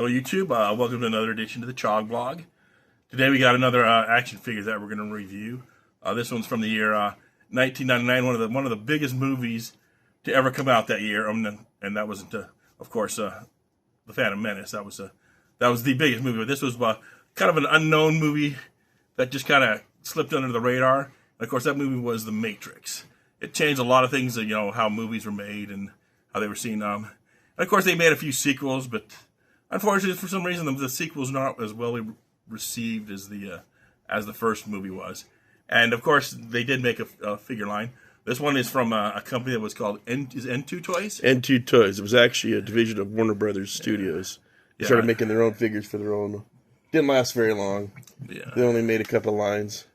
Hello YouTube, welcome to another edition of the Chog Blog. Today we got another action figure that we're going to review. This one's from the year 1999, one of the biggest movies to ever come out that year, and that wasn't, of course, The Phantom Menace. That was the biggest movie, but this was kind of an unknown movie that just kind of slipped under the radar. And of course, that movie was The Matrix. It changed a lot of things, how movies were made and how they were seen. And of course, they made a few sequels, but unfortunately, for some reason, the sequel's not as well received as the first movie was. And of course, they did make a figure line. This one is from a company that was called N2 Toys. N2 Toys. It was actually a division of Warner Brothers Studios. They started making their own figures for their own. Didn't last very long. Yeah. They only made a couple lines.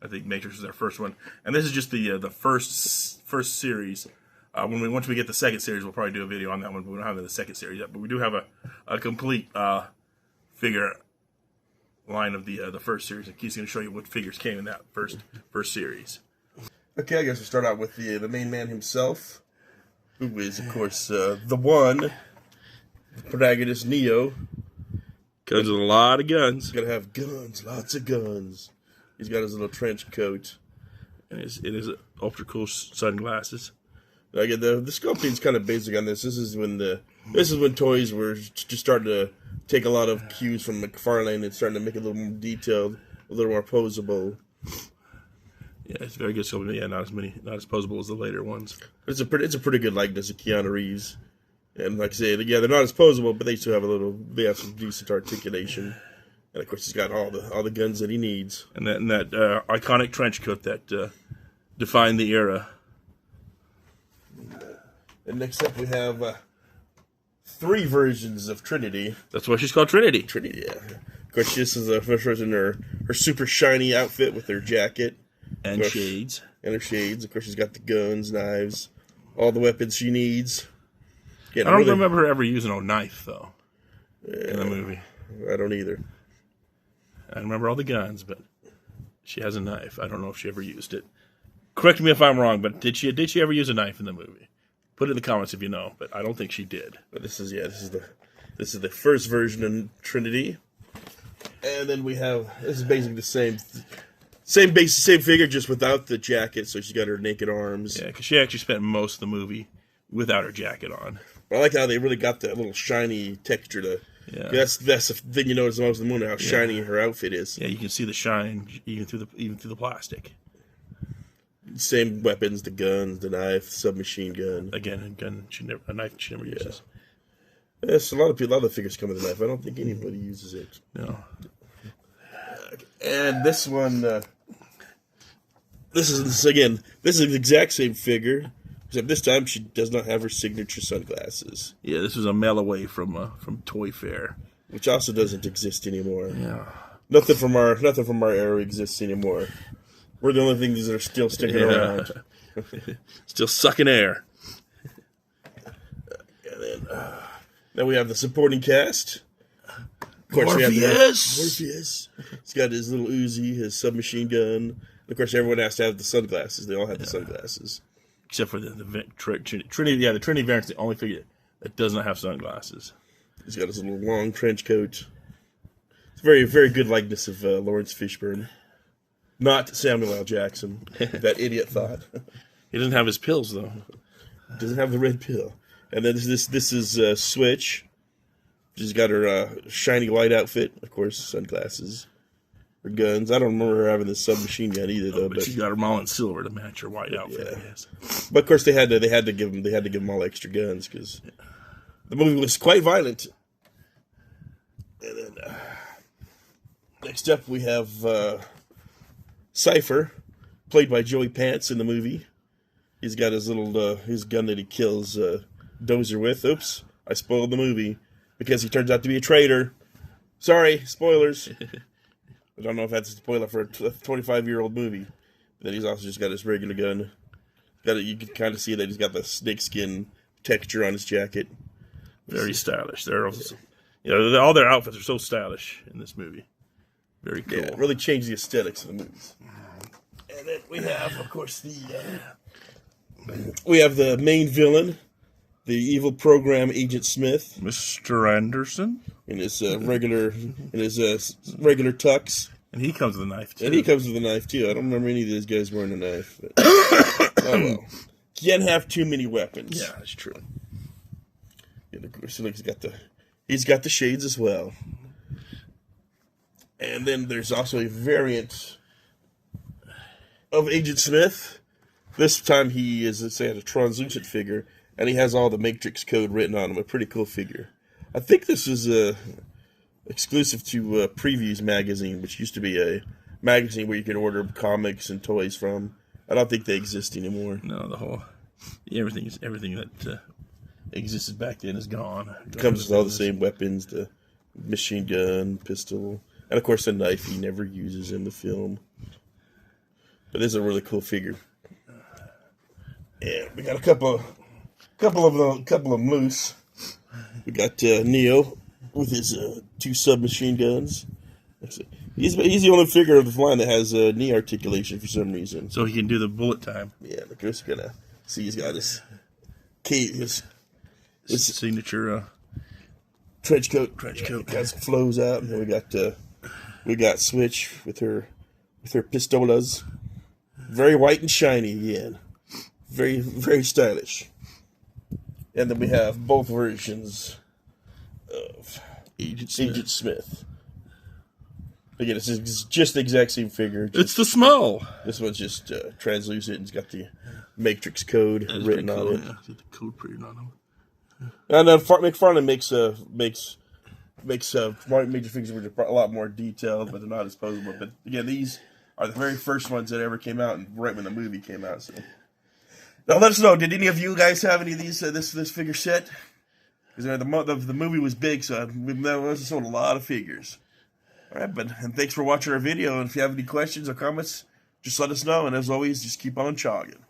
I think Matrix was their first one, and this is just the first series. Once we get the second series, we'll probably do a video on that one. But we don't have the second series yet. But we do have a complete figure line of the first series. And Keith's going to show you what figures came in that first series. Okay, I guess we'll start out with the main man himself, who is, of course, the one, the protagonist, Neo. Comes with a lot of guns. He's got to have guns, lots of guns. He's got his little trench coat. And it is ultra cool sunglasses. Like the sculpting's kind of basic on this. This is when toys were just starting to take a lot of cues from McFarlane and starting to make it a little more detailed, a little more posable. Yeah, it's very good sculpting. Yeah, not as posable as the later ones. It's a pretty good likeness of Keanu Reeves. And like I say, yeah, they're not as posable, but they still have they have some decent articulation. And of course, he's got all the guns that he needs. And that iconic trench coat that defined the era. And next up, we have 3 versions of Trinity. That's why she's called Trinity. Trinity, yeah. Of course, this is the first version, her super shiny outfit with her jacket. And shades. And her shades. Of course, she's got the guns, knives, all the weapons she needs. I don't remember her ever using a knife, though, in the movie. I don't either. I remember all the guns, but she has a knife. I don't know if she ever used it. Correct me if I'm wrong, but did she ever use a knife in the movie? Put it in the comments if you know, but I don't think she did. But this is the first version of Trinity, and then this is basically the same figure, just without the jacket. So she's got her naked arms. Yeah, because she actually spent most of the movie without her jacket on. But I like how they really got that little shiny texture to. Yeah, that's the thing you notice the most in the movie, how shiny her outfit is. Yeah, you can see the shine even through the plastic. Same weapons, the guns, the knife, submachine gun. Again, a knife she never uses. Yes, a lot of the figures come with a knife. I don't think anybody uses it. No. And this one, this is the exact same figure, except this time she does not have her signature sunglasses. Yeah, this was a mail away from Toy Fair, which also doesn't exist anymore. Yeah. Nothing from our era exists anymore. We're the only things that are still sticking around. Still sucking air. And then we have the supporting cast. Of course, Morpheus. He's got his little Uzi, his submachine gun. Of course, everyone has to have the sunglasses. They all have the sunglasses. Except for the Trinity. Yeah, the Trinity variant's the only figure that does not have sunglasses. He's got his little long trench coat. It's a very, very good likeness of Lawrence Fishburne. Not Samuel L. Jackson, that idiot thought. He doesn't have his pills, though. Doesn't have the red pill. And then this is Switch. She's got her shiny white outfit, of course, sunglasses, her guns. I don't remember her having the submachine gun either, though. But she's got her all in silver to match her white outfit. Yeah. I guess. But of course, they had to give them all extra guns because the movie was quite violent. And then next up, we have Cypher, played by Joey Pants in the movie. He's got his little his gun that he kills Dozer with. Oops, I spoiled the movie because he turns out to be a traitor. Sorry, spoilers. I don't know if that's a spoiler for a 25-year-old movie. But then he's also just got his regular gun. You can kind of see that he's got the snakeskin texture on his jacket. Very stylish. They're also, all their outfits are so stylish in this movie. Very cool. Yeah, it really changed the aesthetics of the movies. And then we have, of course, the main villain, the evil program Agent Smith. Mr. Anderson? in his regular tux. And he comes with a knife, too. And he comes with a knife, too. I don't remember any of these guys wearing a knife. But, oh, well. Can't have too many weapons. Yeah, that's true. And of course, he's got the shades as well. And then there's also a variant of Agent Smith. This time he is, let's say, a translucent figure, and he has all the Matrix code written on him. A pretty cool figure. I think this is exclusive to Previews magazine, which used to be a magazine where you could order comics and toys from. I don't think they exist anymore. No, everything that existed back then is gone. It comes with all the same weapons, the machine gun, pistol, and of course the knife he never uses in the film. But it's a really cool figure. Yeah, we got a couple of moose. We got Neo with his 2 submachine guns. He's the only figure of the line that has knee articulation for some reason. So he can do the bullet time. Yeah, look, we're just gonna see. He's got his signature trench coat. Got some flows out, and then we got Switch with her pistolas. Very white and shiny again. Very, very stylish. And then we have both versions of Agent Smith. Again, it's just the exact same figure. It's the smell. This one's just translucent and it's got the Matrix code written on it. Yeah, the code printed on him. And McFarlane makes major figures which are a lot more detailed, but they're not as posable. But again, these are the very first ones that ever came out, and right when the movie came out. So now let us know. Did any of you guys have any of these this figure set? Because the movie was big, so we sold a lot of figures. All right, and thanks for watching our video. And if you have any questions or comments, just let us know. And as always, just keep on chogging.